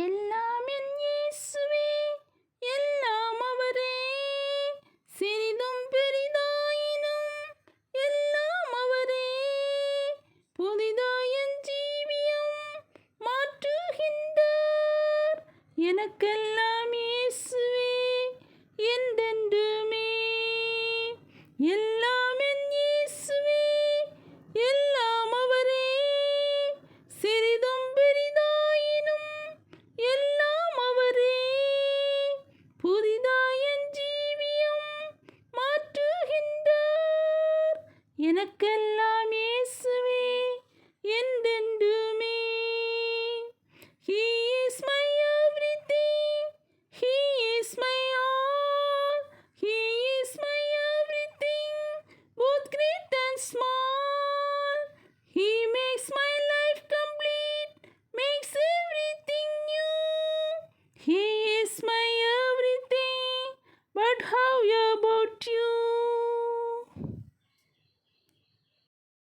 எல்லாம் என் இயேசுவே, எல்லாம் அவரே. சிறிதும் பெரிதாயினும் எல்லாம் அவரே. புதிதாய் என் ஜீவியம் மாற்றுகின்றார். எனக்கெல்லாம் இயேசுவே என்றென்றுமே. எல்லாம் என் இயேசுவே, எல்லாம் அவரே. சிறிதும் பெரிதாயினும் எல்லாம் அவரே. புதிதாய் என் ஜீவியம் மாற்றுகின்றார். எனக்கெல்லாம் இயேசுவே என்றென்றுமே. He is my everything. He is my all. He is my everything, both great and small. He makes my life complete, makes everything new. He is my everything, but how you